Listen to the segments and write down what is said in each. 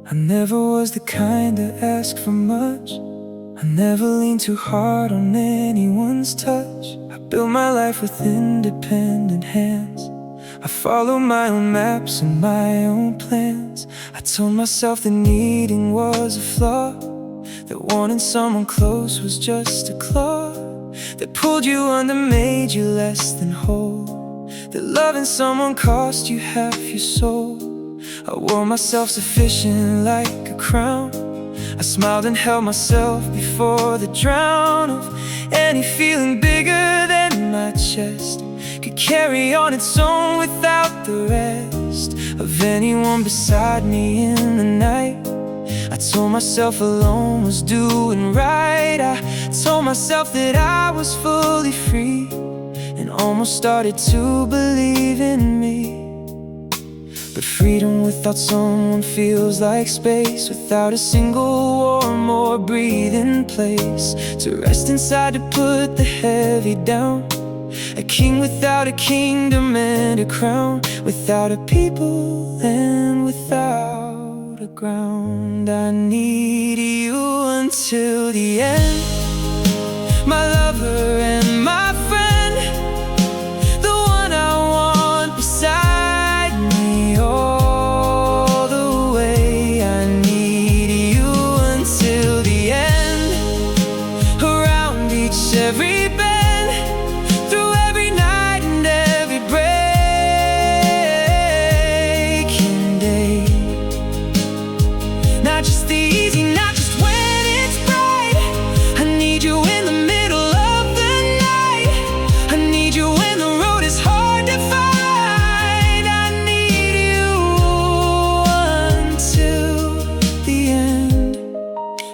I never was the kind to ask for much. I never leaned too hard on anyone's touch. I built my life with independent hands. I followed my own maps and my own plans. I told myself that needing was a flaw, that wanting someone close was just a claw, that pulled you under, made you less than whole, that loving someone cost you half your soul. I wore myself sufficient like a crown. I smiled and held myself before the drown of any feeling bigger than my chest could carry on its own without the rest of anyone beside me in the night. I told myself alone was doing right. I told myself that I was fully free, and almost started to believe in me. But freedom without someone feels like space without a single warm or breathing place to rest inside, to put the heavy down. A king without a kingdom and a crown, without a people and without a ground. I need you until the end, my lover and my friend, the one I want beside me all the way. I need you until the end, around each every bend,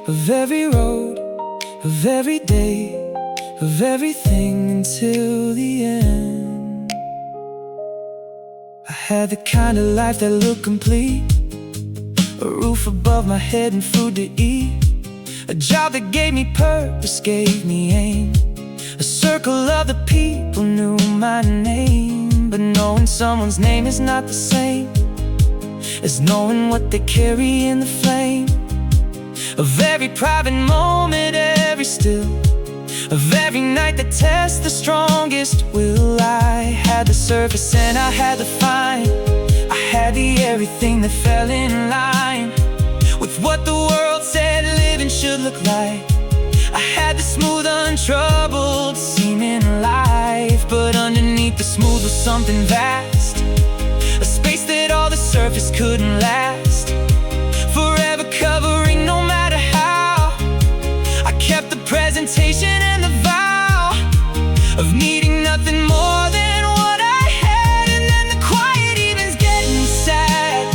of every road, of every day, of everything until the end. I had the kind of life that looked complete, a roof above my head and food to eat, a job that gave me purpose, gave me aim, a circle of the people knew my name. But knowing someone's name is not the same as knowing what they carry in the flame of every private moment, every still, of every night that tests the strongest will. I had the surface and I had the fine. I had the everything that fell in line with what the world said living should look like. I had the smooth, untroubled seeming life, but underneath the smooth was something vast, a space that all the surface couldn't last, forever covering no matter how. I kept the presentation and the vow of needing nothing more than what I had. And then the quiet evenings getting sad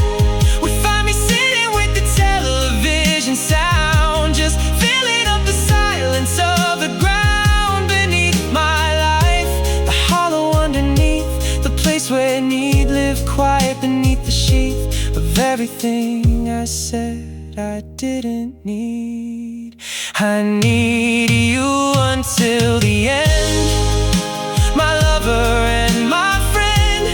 would find me sitting with the television sound, just filling up the silence of the ground beneath my life, the hollow underneath, the place where need lived quiet beneath the sheath of everything I said I didn't need. I need you until the end, my lover and my friend,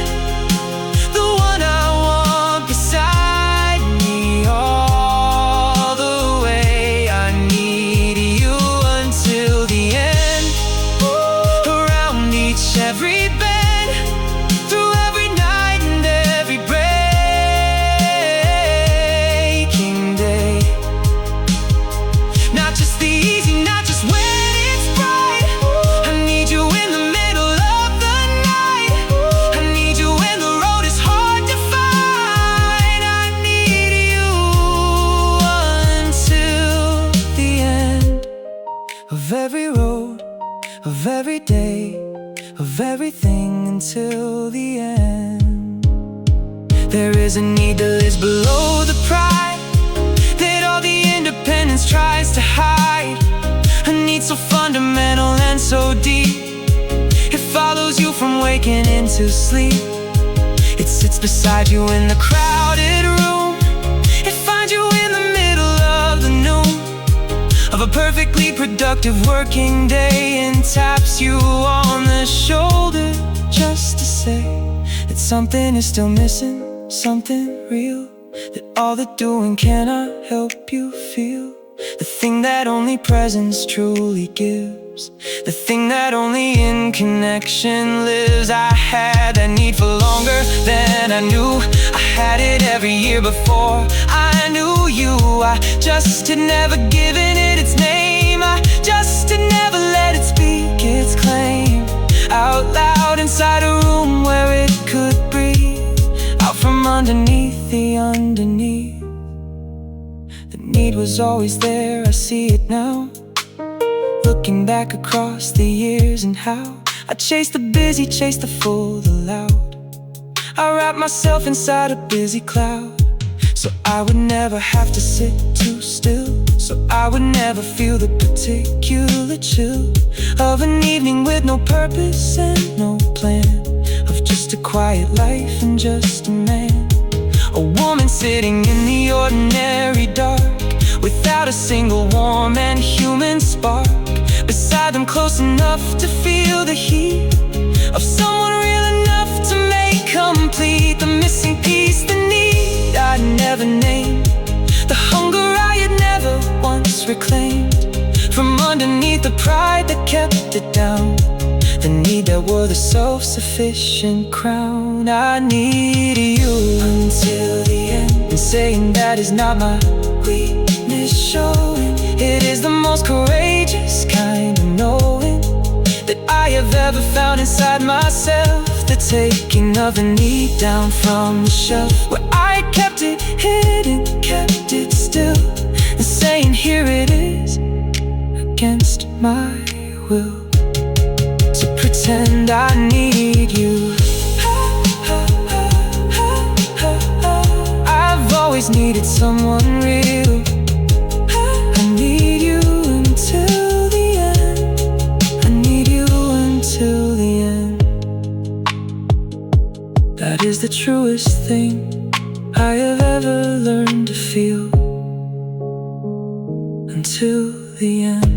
the one I want beside me all the way. I need you until the end, around each every bend, through every night and every breaking day. Not just the easy, not just when it's bright. I need you in the middle of the night. I need you when the road is hard to find. I need you until the end of every road, of every day, of everything until the end. There is a need that lives below the pride that all the independence tries to hide, a need so fundamental and so deep, it follows you from waking into sleep. It sits beside you in the crowded room, it finds you in the middle of the noon of a perfect perfectly productive working day and taps you on the shoulder just to say that something is still missing, something real, that all the doing cannot help you feel. The thing that only presence truly gives, the thing that only in connection lives. I had that need for longer than I knew. I had it every year before I knew you. I just had never given it its name. I just had never let it speak its claim out loud inside a room where it could breathe out from underneath the underneath. The need was always there, I see it now, looking back across the years and how I chased the busy, chased the full, the loud. I wrapped myself inside a busy cloud, so I would never have to sit too still, so I would never feel the particular chill of an evening with no purpose and no plan, of just a quiet life and just a man. A woman sitting in the ordinary dark, without a single warm and human spark beside them, close enough to feel the heat of someone real enough to make complete the missing piece, the need I'd never named, the hunger I had never once reclaimed from underneath the pride that kept it down, the need that wore the self-sufficient crown. I needed you until the end, and saying that is not my weakness showing. It is the most courageous kind of knowing that I have ever found inside myself, the taking of a need down from the shelf where I kept it hidden, kept it still, and saying here it is against my will, to pretend I need you. I've always needed someone real. I need you until the end. I need you until the end. That is the truest thing I have ever learned to feel, until the end.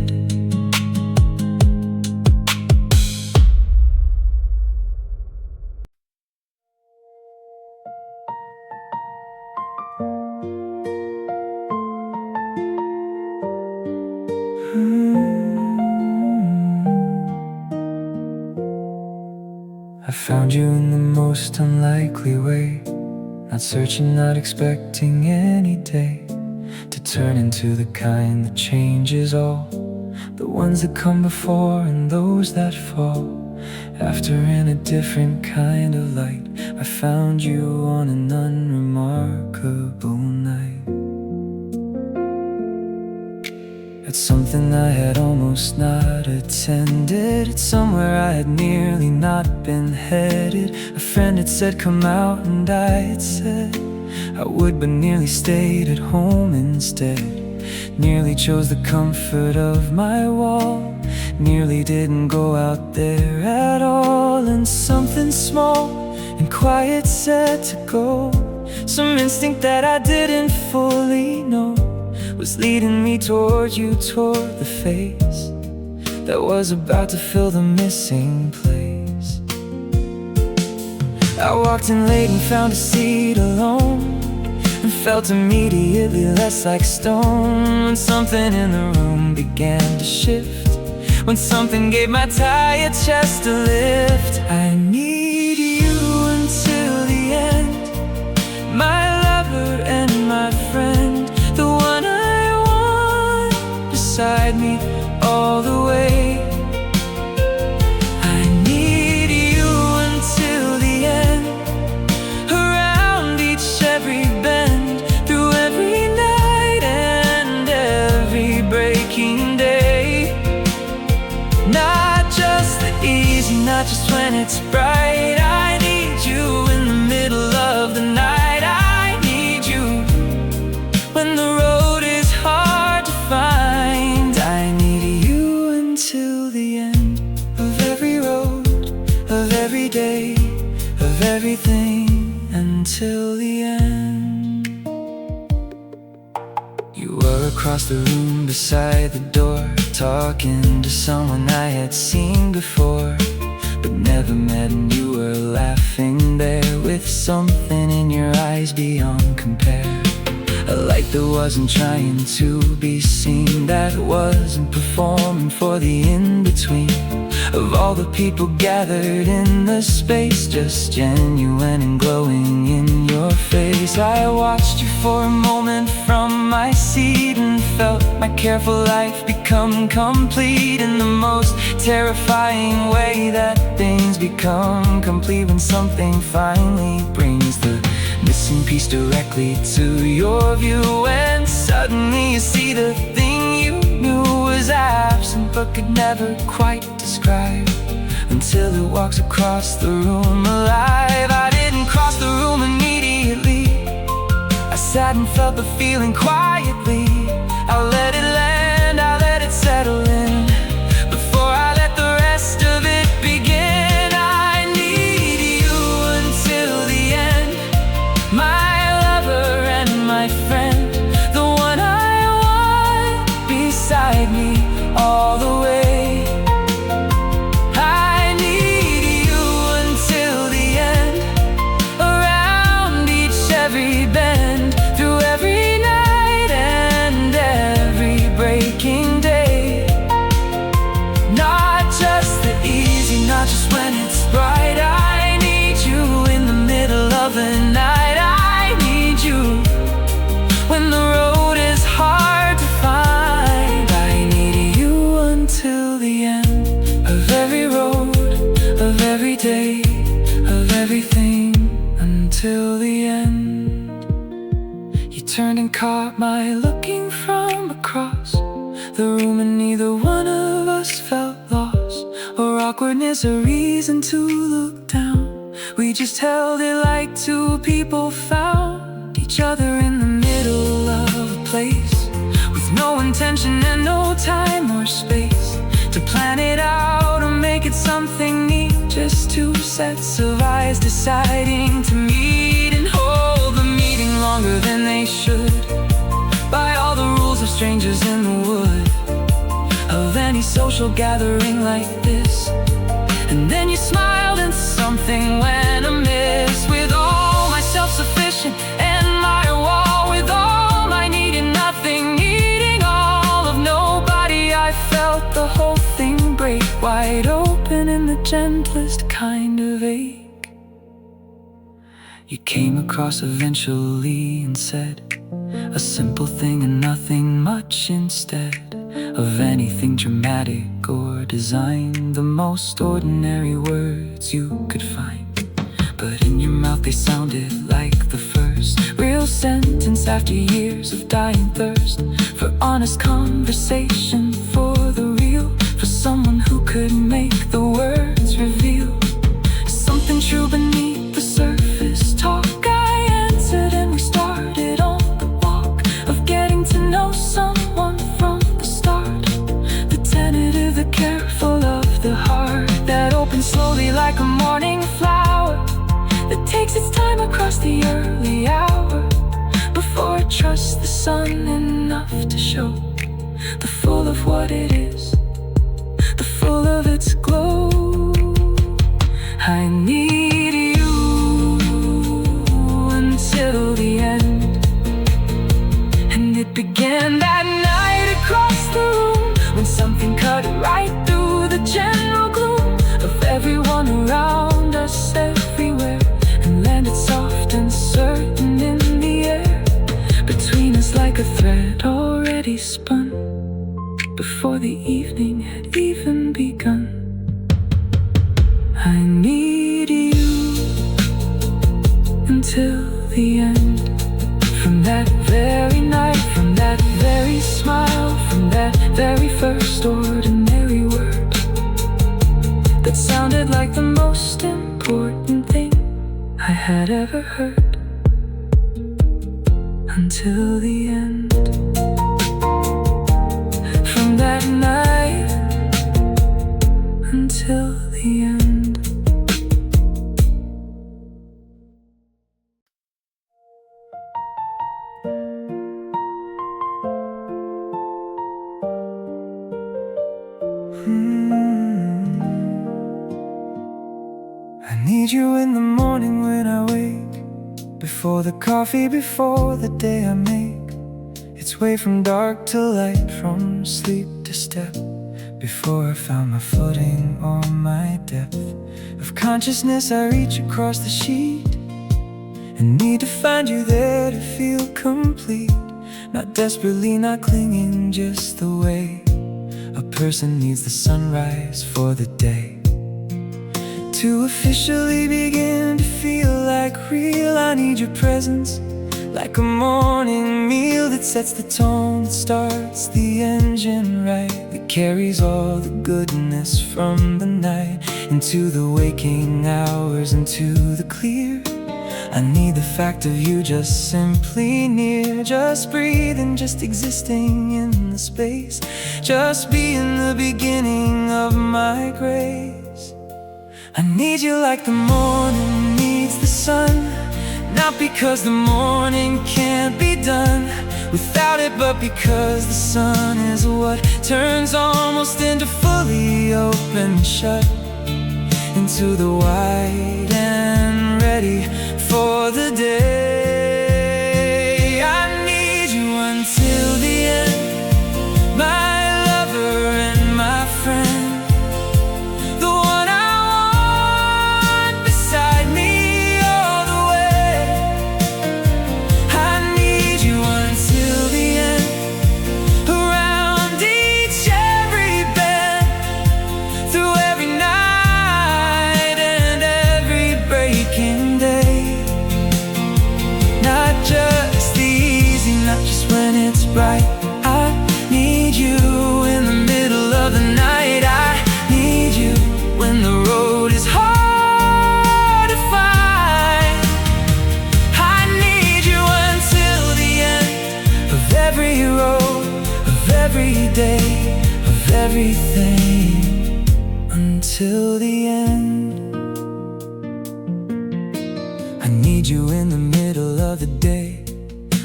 I found you in the most unlikely way, not searching, not expecting any day to turn into the kind that changes all, the ones that come before and those that fall after. In a different kind of light, I found you on an unremarkable night. It's something I had almost not attended, it's somewhere I had nearly not been headed. A friend had said come out and I had said I would, but nearly stayed at home instead. Nearly chose the comfort of my wall, nearly didn't go out there at all. And something small and quiet said to go, some instinct that I didn't fully know was leading me toward you, toward the face that was about to fill the missing place. I walked in late and found a seat alone, and felt immediately less like stone. When something in the room began to shift, when something gave my tired chest a lift. I need you until the end, my lover and my friend, the one I want beside me all the way. I need you until the end, around each every bend, through every night and every breaking day. Not just the easy, not just when it's bright. I need you in the middle of the night. I need you when the road is hard to find. I need you until the end of every road, of every day, of everything, until the end. You were across the room beside the door, talking to someone I had seen before but never met, and you were laughing there with something in your eyes beyond compare. A light that wasn't trying to be seen, that wasn't performing for the in-between of all the people gathered in the space, just genuine and glowing in your face. I watched you for a moment from my seat and felt my careful life become complete in the most terrifying way that things become complete when something finally brings the missing piece directly to your view. And suddenly you see the thing you knew was absent but could never quite describe, until it walks across the room alive. I didn't cross the room immediately. I sat and felt the feeling quietly. I let it land, I let it settle in before I let the rest of it begin. I need you until the end, my lover and my friend, the one I want beside me all the way. I need you until the end, around each every bend, through every night and every breaking day. Not just the easy, not just when it's bright. I need you in the middle of the night. I need you when the road is hard to find. I need you until the end of every road, of every day, of everything, until the end. You turned and caught my looking from across the room, and neither one of us felt lost or awkwardness, a reason to look down. We just held it like two people found each other in the middle of a place, with no intention and no time or space to plan it out or make it something neat. Just two sets of eyes deciding to meet and hold the meeting longer than they should, by all the rules of strangers in the wood of any social gathering like this. And then you smiled and something went amiss, with all my self-sufficient and my wall, with all my needing nothing, needing all of nobody. I felt the whole thing break wide open in the gentlest kind of ache. You came across eventually and said a simple thing and nothing much instead of anything dramatic or designed, the most ordinary words you could find. But in your mouth they sounded like the first real sentence after years of dying thirst for honest conversation, for the real, for someone who could make the words reveal something true beneath the surface talk. I answered and we started on the walk of getting to know someone from the start, the tentative, the careful of the heart that opens slowly like a morning flower, that takes its time across the early hour before it trusts the sun enough to show the full of what it is, the full of its glow. I need you until the end. And it began that night across the room, when something cut right through the general gloom of everyone around us everywhere, and landed soft and certain in the air between us, like a thread already spun before the evening had even begun. I need you until the end. From that very night, from that very smile, from that very first ordinary word that sounded like the most important thing I had ever heard, until the end. From that night until the end. need you in the morning when I wake, before the coffee, before the day I make its way from dark to light, from sleep to step, before I found my footing or my depth of consciousness. I reach across the sheet and need to find you there to feel complete. Not desperately, not clinging, just the way a person needs the sunrise for the day to officially begin to feel like real. I need your presence, like a morning meal that sets the tone, that starts the engine right, that carries all the goodness from the night into the waking hours, into the clear. I need the fact of you just simply near, just breathing, just existing in the space, just being the beginning of my grace. I need you like the morning needs the sun, not because the morning can't be done without it, but because the sun is what turns almost into fully open shut, into the wide and ready for the day. I need you until the end, my lover and my friend, the one I want beside me all the way. I need you until the end, around each every bend, through every night and every breaking day. Not just the easy, not just when it's bright. I need you in the middle of the night. I need you when the road is hard to find. I need you until the end of every road, of every day, of everything, until the end. I need you in the middle of the day,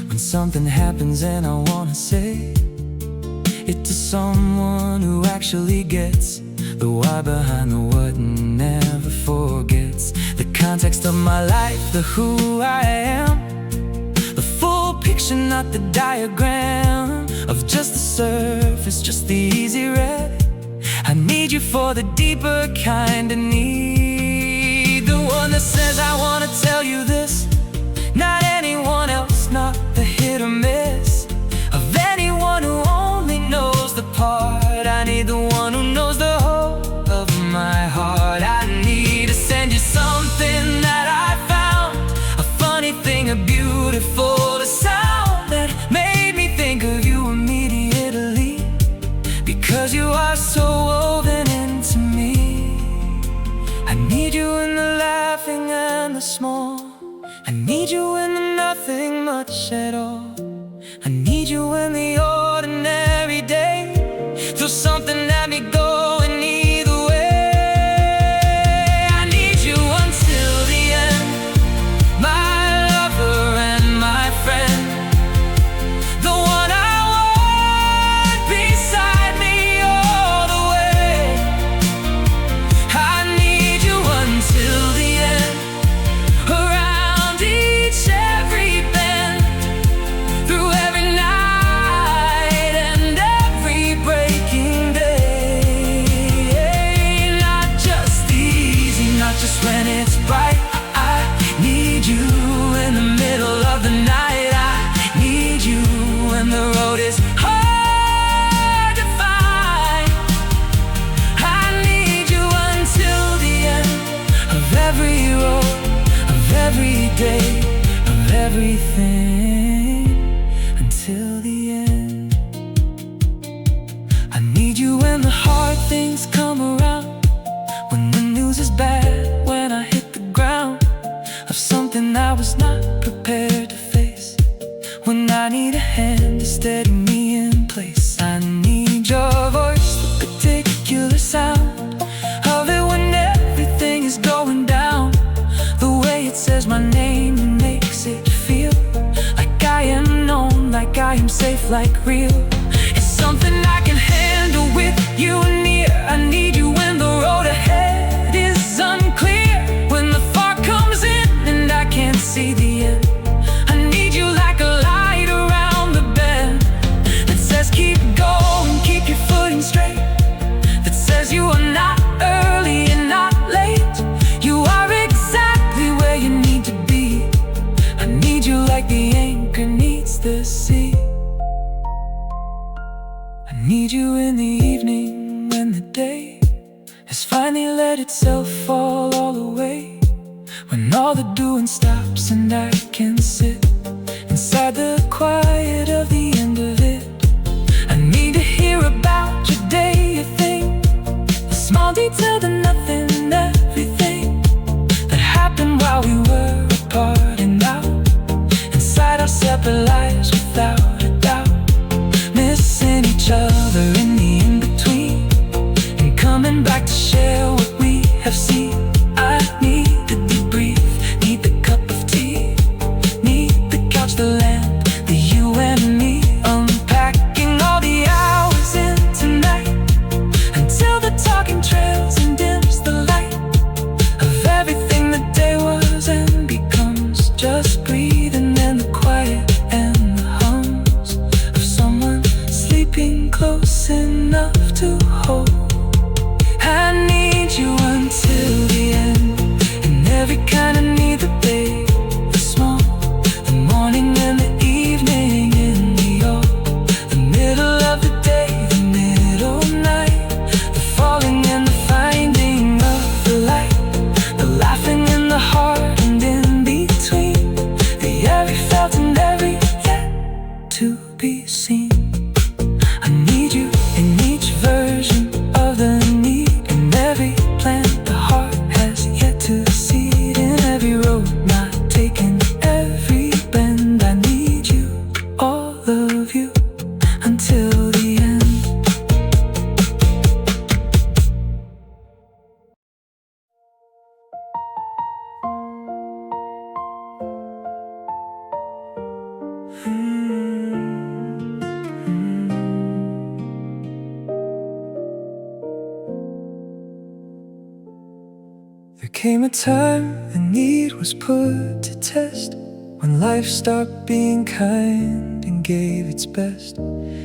when something happens and I wanna say it to someone who actually gets the why behind the what and never forgets the context of my life, the who I am, the full picture, not the diagram of just the surface, just the easy read. I need you for the deeper kind of need, the one that says I wanna tell you this, not anyone else, not the hit or miss of anyone who only knows the part. I need the one who knows the whole of my heart. I need to send you something that I found, a funny thing, a beautiful sound that made me think of you immediately, because you are so woven into me. I need you in the laughing and the small, I need you in the nothing much at all. I need you in the ordinary day, through something that me going either way. I need you until the end, my lover and my friend, the one I want beside me all the way. I need you until the end, around each every bend, through every night and every breaking day. Not just easy, not just when it's bright. I need you in the middle of the night. I need you when the road is hard to find. I need you until the end of every road, of every day, of everything, until the end. I need you when the hard things come around, when the news is bad, when I hit the ground of something I was not prepared to face, when I need a hand to steady me in place. I need your voice, the particular sound of it when everything is going down, the way it says my name and makes it feel like I am known, like I am safe, like real. It's something I can handle with you near. I need you when the road ahead is unclear, when the need you in the evening when the day has finally let itself fall all away. When all the doing stops and I can sit inside the quiet of the end of it. I need to hear about your day, your thing, a small detail to nothing, everything that happened while we were apart and now inside our separate lives without a doubt. Missing each other in the in-between and coming back to share what we have seen. I need the debrief, need the cup of tea, need the couch, the land, the you and me. Unpacking all the hours in tonight until the talking trails and dims the light of everything the day was and becomes just breathing and the quiet and the hums of someone sleeping close enough to hold. I need you until the end, and every kind of need, the big, the small, the morning and the evening in the all, the middle of the day, the middle night, the falling and the finding of the light, the laughing and the heart and in between, the every felt and every yet to be seen. I need you in each version of the need, in every plant the heart has yet to seed, in every road not taken, every bend. I need you, all of you, until the end. There came a time the need was put to test, when life stopped being kind and gave its best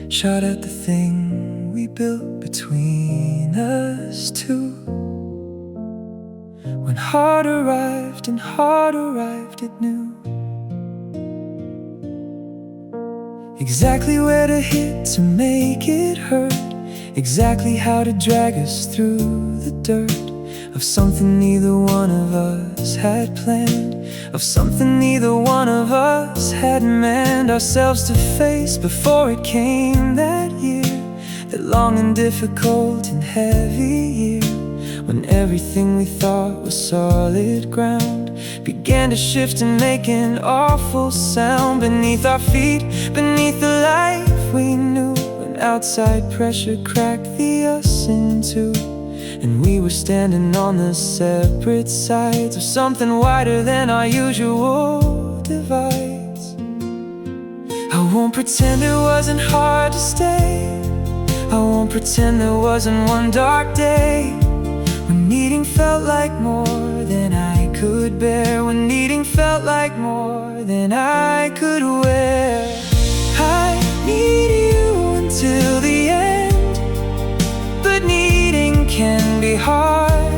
shot at the thing we built between us two. When heart arrived and heart arrived, it knew exactly where to hit to make it hurt, exactly how to drag us through the dirt of something neither one of us had planned, of something neither one of us had manned ourselves to face before it came that year, that long and difficult and heavy year, when everything we thought was solid ground began to shift and make an awful sound beneath our feet, beneath the life we knew, when outside pressure cracked the us in two, and we were standing on the separate sides of something wider than our usual divides. I won't pretend it wasn't hard to stay, I won't pretend there wasn't one dark day when needing felt like more than I could bear, when needing felt like more than I could wear. I need you until the end, but needing can be hard.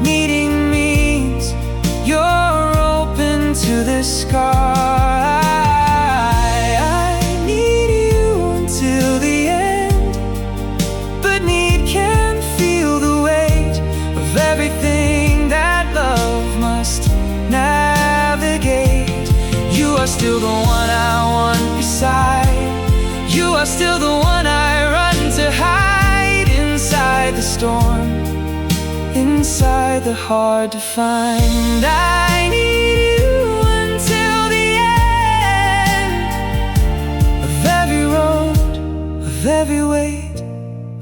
Needing means you're open to the sky. I need you until the end, but need can feel the weight of everything that love must navigate. You are still the one I want beside, you are still the one I run to hide inside the storm, inside the hard to find. I need you until the end of every road, of every weight,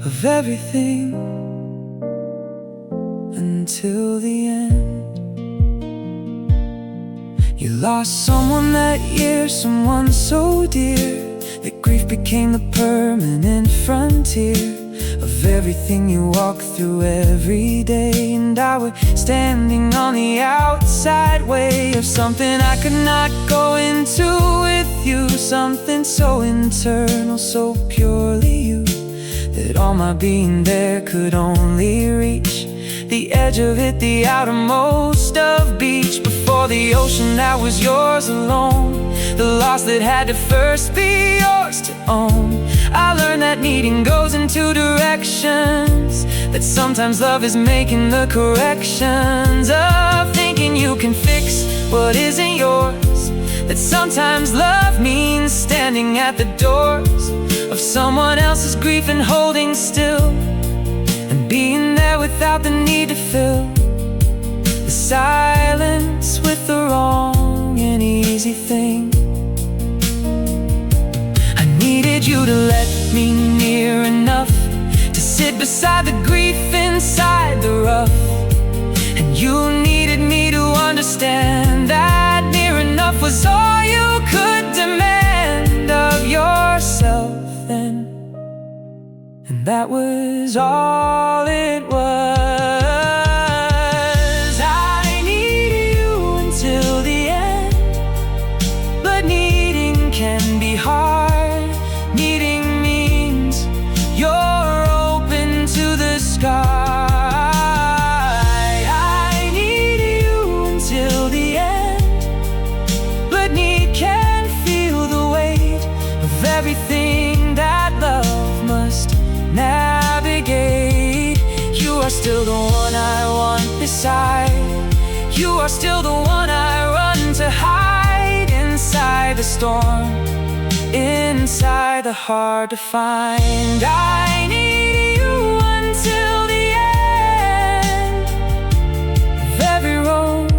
of everything, until the end. You lost someone that year, someone so dear, that grief became the permanent frontier of everything you walk through every day. And I was standing on the outside way of something I could not go into with you, something so internal, so purely you, that all my being there could only reach the edge of it, the outermost of beach. Before the ocean that was yours alone, the loss that had to first be yours to own. I learned that needing goes in two directions, that sometimes love is making the corrections of thinking you can fix what isn't yours, that sometimes love means standing at the doors of someone else's grief and holding still, and being there without the need to fill the silence with the wrong and easy thing. I needed you to let me near enough to sit beside the grief inside the rough, and you needed me to understand that near enough was all you could demand of yourself then, and that was all it was. I needed you until the end, but needing can be hard. Needing means you're open to the sky. I needed you until the end, but need can feel the weight of everything that love must navigate. You are still the one I want beside. You are still the one I run to hide inside the storm, inside the hard to find. I need you until the end of every road,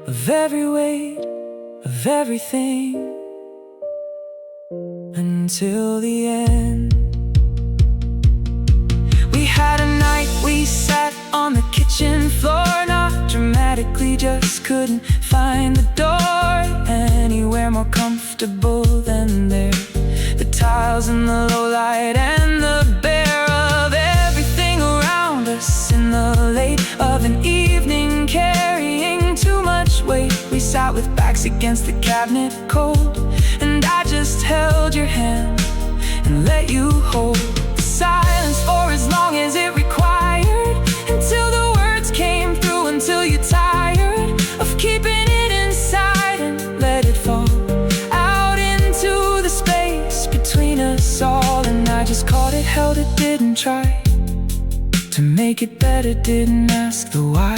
of every weight, of everything, until the end. We had a night we sat on the kitchen floor, not dramatically, just couldn't find the door anywhere more comfortable than there. The tiles and the low light and the bare of everything around us in the late of an evening, carrying too much weight. We sat with backs against the cabinet cold, and I just held your hand and let you hold the silence for as long as it required, until the words came through, until you're tired of keeping it inside and let it fall out into the space between us all. And I just caught it, held it, didn't try to make it better, didn't ask the why.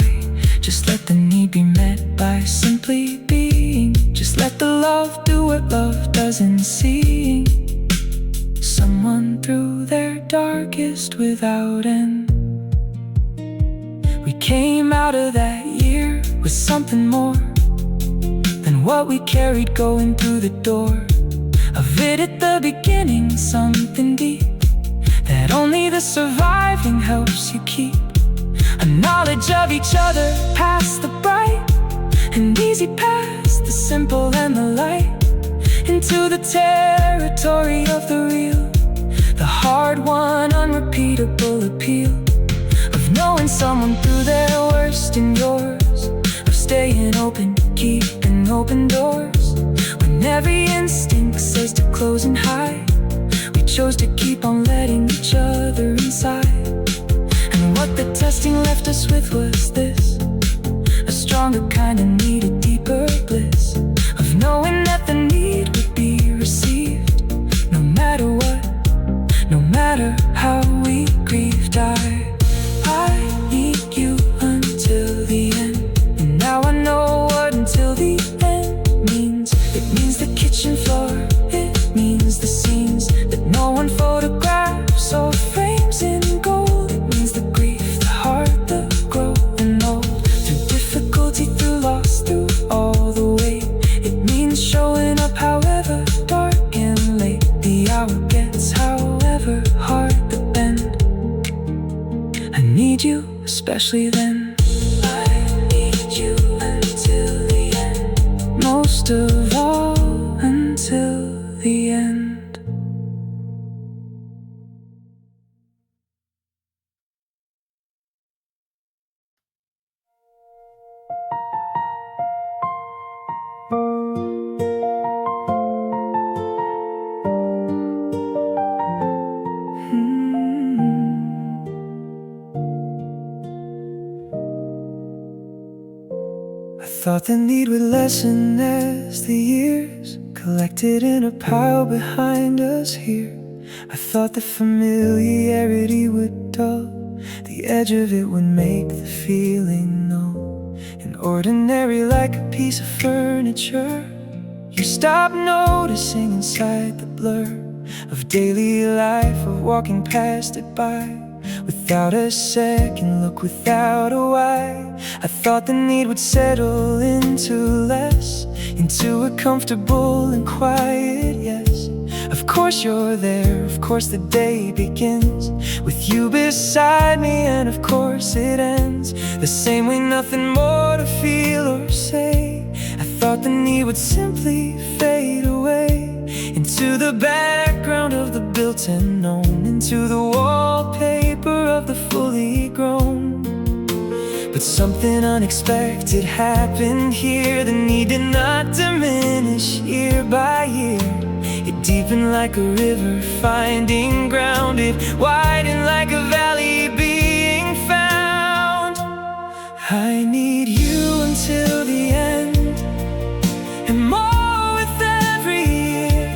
Just let the need be met by simply being. Just let the love do what love does in seeing someone through their darkest without end. We came out of that year with something more than what we carried going through the door of it at the beginning, something deep that only the surviving helps you keep. A knowledge of each other past the bright and easy, past the simple and the light, into the territory of the real, the hard-won, unrepeatable appeal of knowing someone through their worst and yours, of staying open, keeping open doors when every instinct says to close and hide. We chose to keep on letting each other inside, and what the testing left us with was this: a stronger kind of need, a deeper bliss of knowing that the need would be received, no matter what, no matter how we grieved. I need you until the end, and now I know what until the end means. It means the kitchen floor, it means the scenes that no one photographs or frames in gold. It means the grief, the heart, the growing old, through difficulty, through loss, through all the weight. It means showing up however dark and late the hour gets, however hard the bend. I need you, especially then. I need you until the end, most of all until the end. I thought the need would lessen as the years collected in a pile behind us here. I thought the familiarity would dull, the edge of it would make the feeling null. And ordinary like a piece of furniture, you stop noticing inside the blur of daily life, of walking past it by, without a second look, without a why. I thought the need would settle into less, into a comfortable and quiet yes. Of course you're there, of course the day begins with you beside me, and of course it ends the same way, nothing more to feel or say. I thought the need would simply fade away into the background of the built-in known, into the wallpaper of the fully grown. But something unexpected happened here. The need did not diminish year by year. It deepened like a river finding ground. It widened like a valley being found. I need you until the end, and more with every year.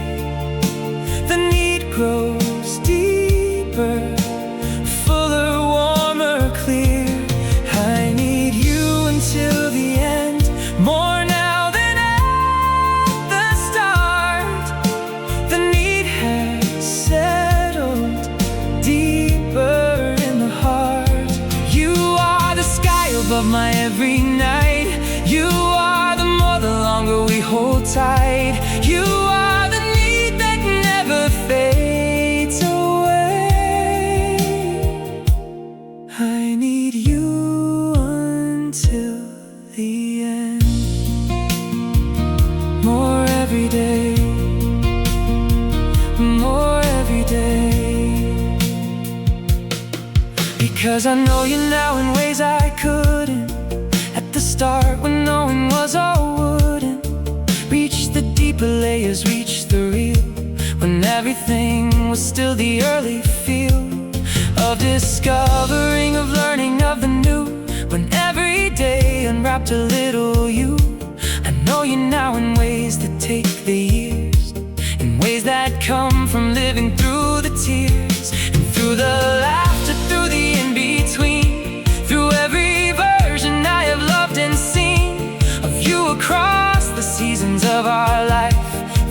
The need grows deeper, fuller, warmer, clear. I need you until the end, more now than at the start. The need has settled deeper in the heart. You are the sky above my every night. You are the more the longer we hold tight. You are the need that never fades away. I need you until the end, more every day, more every day. Because I know you now in ways I couldn't at the start, when knowing was all wouldn't reach the deeper layers, reach the real, when everything was still the early feel of discovering, of learning, of the new. When every day unwrapped a little you. I know you now in ways that take the years, in ways that come from living through the tears, and through the laughter, through the in-between, through every version I have loved and seen of you across the seasons of our life,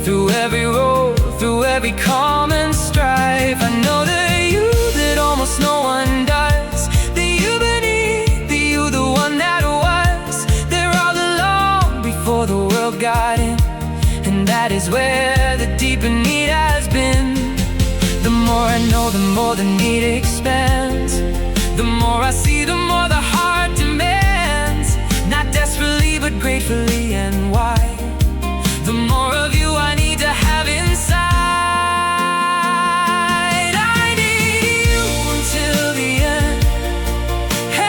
through every road, through every common strife. I know the you that almost no one does, the you beneath, the you, the one that was there all along before the world got in. And that is where the deeper need has been. The more I know, the more the need expands. The more I see, the more the heart demands. Not desperately, but gratefully, and why? The more of you I need to have inside. I need you until the end,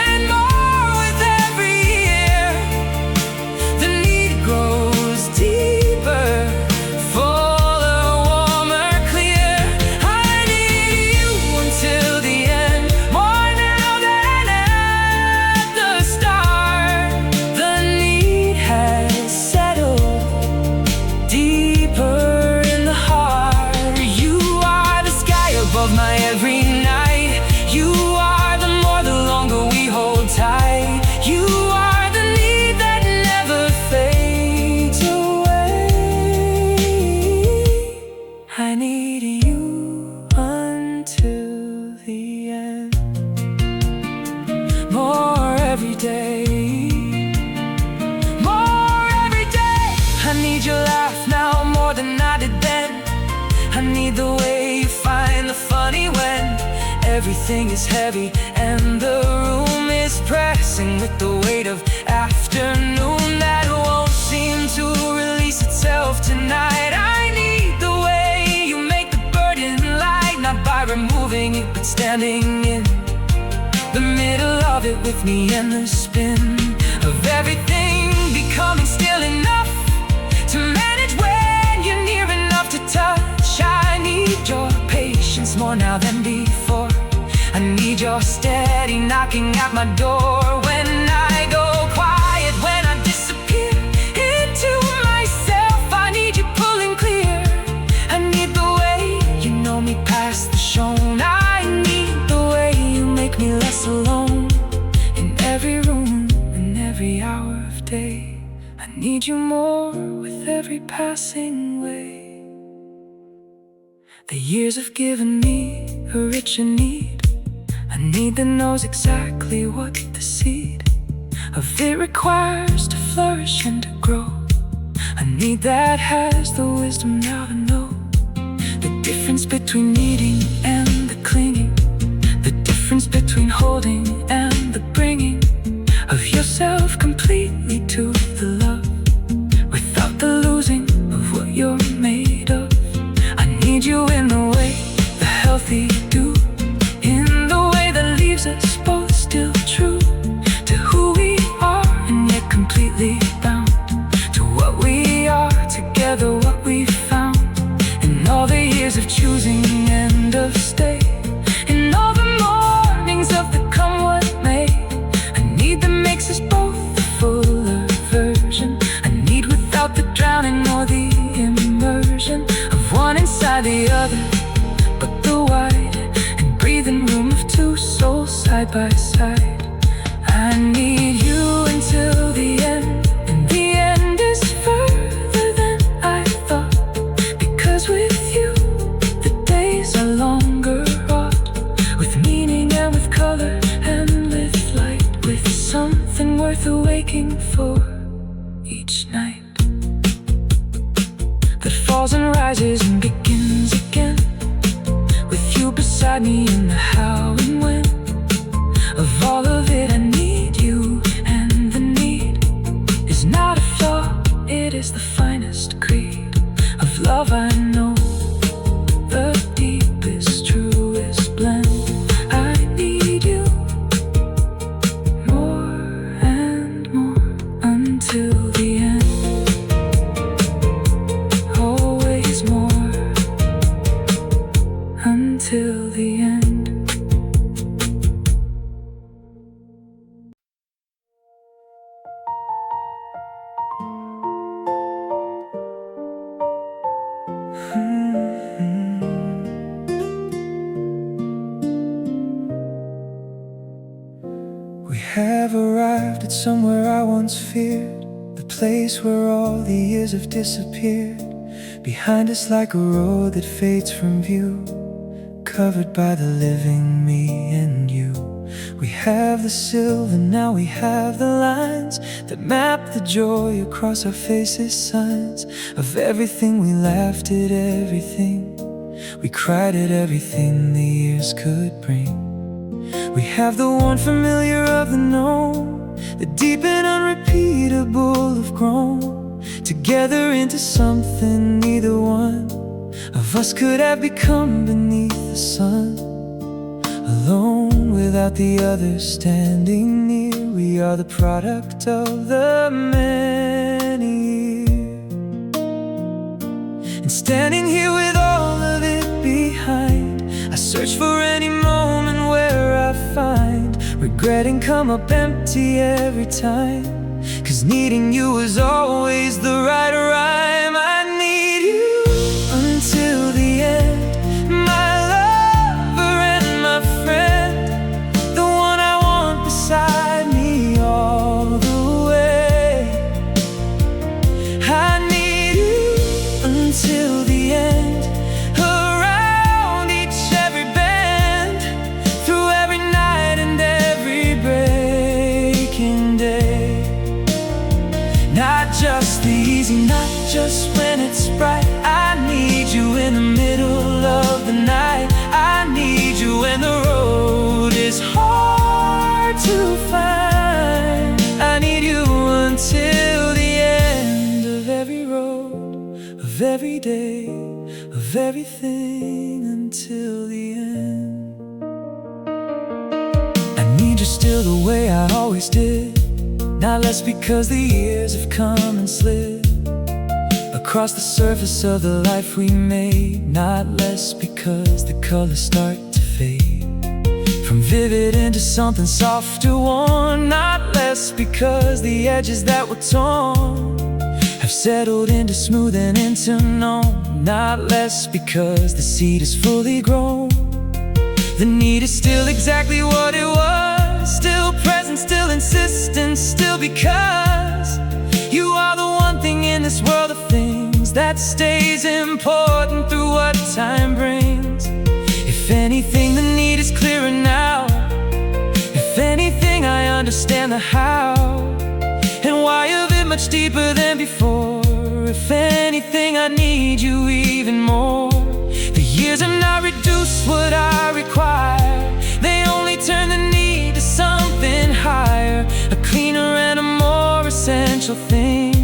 and more with every year. The need grows deeper, fuller, warmer, clear. I need you until the end, more now than at the start. The need has settled deeper in the heart. You are the sky above my every night. You are the more the longer we hold tight. You are the need that never fades away. I need you until the end, more every day, more every day. I need your laugh now more than I did then. I need the way you find the funny when everything is heavy and the room is pressing with the weight of afternoon that won't seem to release itself tonight. I need the way you make the burden light, not by removing it, but standing in the middle of it with me, and the spin of everything becoming still enough to manage when you're near enough to touch. I need your patience more now than before. I need your steady knocking at my door when I go quiet, when I disappear into myself. I need you pulling clear. I need the way you know me past need you more with every passing way. The years have given me a richer need, a need that knows exactly what the seed of it requires to flourish and to grow. A need that has the wisdom now to know the difference between needing and the clinging, the difference between holding and the bringing of yourself completely to the love, without the losing of what you're made of. I need you in the way the healthy do, in the way that leaves us both still true to who we are, and yet completely bound to what we are together, what we found in all the years of choosing and of stay, in all the mornings of the come what may. A need that makes us both the fuller version, a need without the drowning or the immersion of one inside the other, but the wide and breathing room of two souls side by side. I need you until the end, and the end is further than I thought, because with you the days are longer, wrought with meaning and with color and with light, with something worth awaking for each night that falls and rises and begins again, with you beside me in the how and when of all of it. I need you, and the need is not a flaw, it is the finest creed of love I know, the deepest, truest blend. I need you more and more until the end, always more until the end. We have arrived at somewhere I once feared, the place where all the years have disappeared behind us, like a road that fades from view, covered by the living me and you. We have the silver, now we have the lines that map the joy across our faces, signs of everything. We laughed at everything, we cried at everything the years could bring. We have the one familiar of the known, the deep and unrepeatable have grown together into something neither one of us could have become beneath the sun. Alone without the other standing near, we are the product of the many years. And standing here with all of it behind, I search for any moment where I find regretting come up empty every time, 'cause needing you is always the right rhyme. I need you until the end, my lover and my friend, the one I want beside me all the way. I need you until the end, around each every bend, through every night and every breaking day. Not just the easy, not just when it's bright. I need you in the middle of the night. I need you when the road is hard to find. I need you until the end of every road, of every day, of everything until the end. I need you still the way I always did, not less because the years have come and slid across the surface of the life we made, not less because the colors start to fade from vivid into something softer, worn, not less because the edges that were torn have settled into smooth and into known, not less because the seed is fully grown. The need is still exactly what it was, still present, still insistent, still because you are the one in this world of things that stays important through what time brings. If anything, the need is clearer now. If anything, I understand the how and why of it much deeper than before. If anything, I need you even more. The years have not reduced what I require. They only turn the need to something higher, a cleaner and a more essential thing,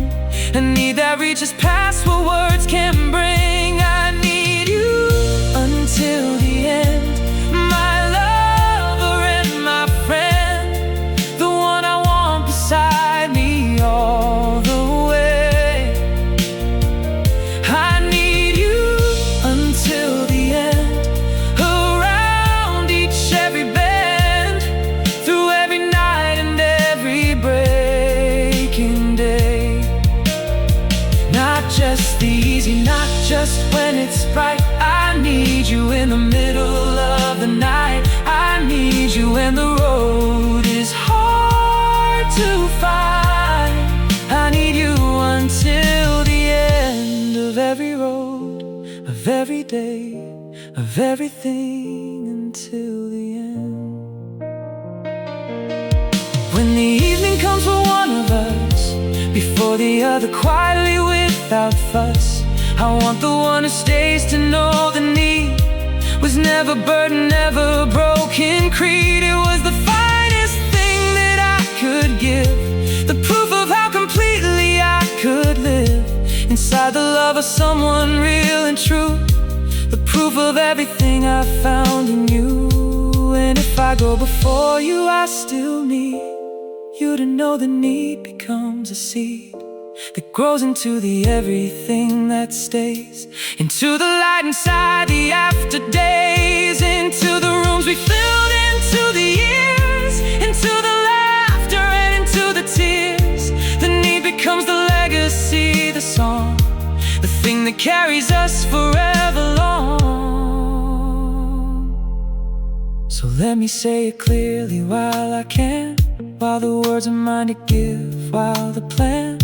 a need that reaches past what words can bring. I need you until the end, my lover and my friend, the one I want beside me all the way. I need you until the end, around each every bend, through every night and every breaking day. Not just the easy, not just when it's bright. I need you in the middle of the night. I need you when the road is hard to find. I need you until the end of every road, of every day, of everything, until the end. When the evening comes for one of us, before the other, quietly without fuss, I want the one who stays to know the need was never burdened, never broken creed. It was the finest thing that I could give, the proof of how completely I could live inside the love of someone real and true, the proof of everything I found in you. And if I go before you, I still need you to know the need becomes a seed that grows into the everything that stays, into the light inside the after days, into the rooms we filled, into the years, into the laughter and into the tears. The need becomes the legacy, the song, the thing that carries us forever long. So let me say it clearly while I can, while the words are mine to give, while the plan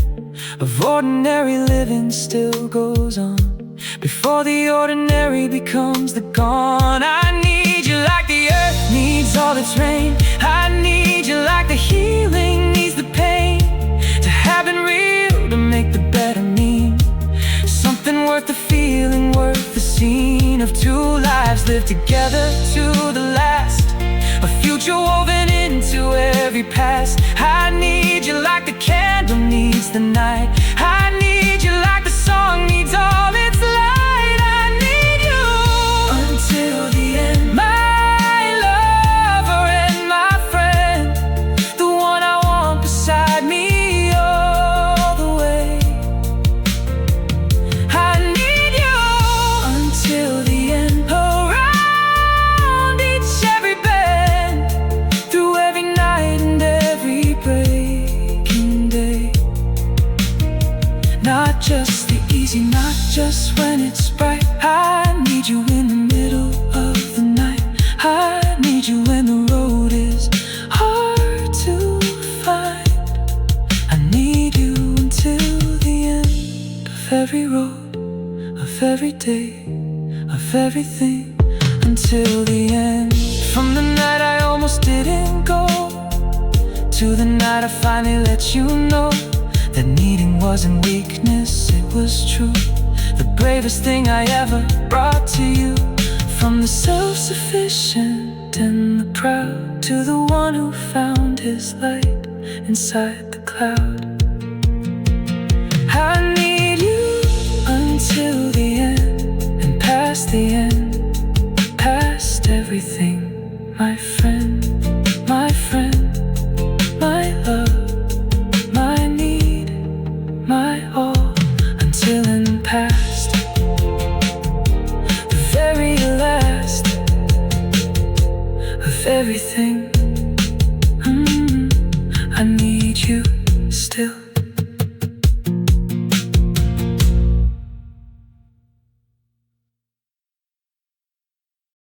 of ordinary living still goes on, before the ordinary becomes the gone. I need you like the earth needs all its rain. I need you like the healing needs the pain, to have been real, to make the better mean something worth the feeling, worth the scene of two lives lived together to the last, a future woven into every past. I need you like the candle needs the night. I need you like the song needs all its light. I need you until the end, my lover and my friend, the one I want beside me all the way. I need you until the end, around each every bend, through every night and every breaking day. Not just the easy, not just when it's bright. I need you in the middle of the night. I need you when the road is hard to find. I need you until the end of every road, of every day, of everything, until the end. From the night I almost didn't go, to the night I finally let you know that needing wasn't weakness, it was true, the bravest thing I ever brought to you. From the self-sufficient and the proud, to the one who found his light inside the cloud. I need you until the end, and past the end, past everything, my friend, my friend, my love, my need, my all, until and past the very last of everything.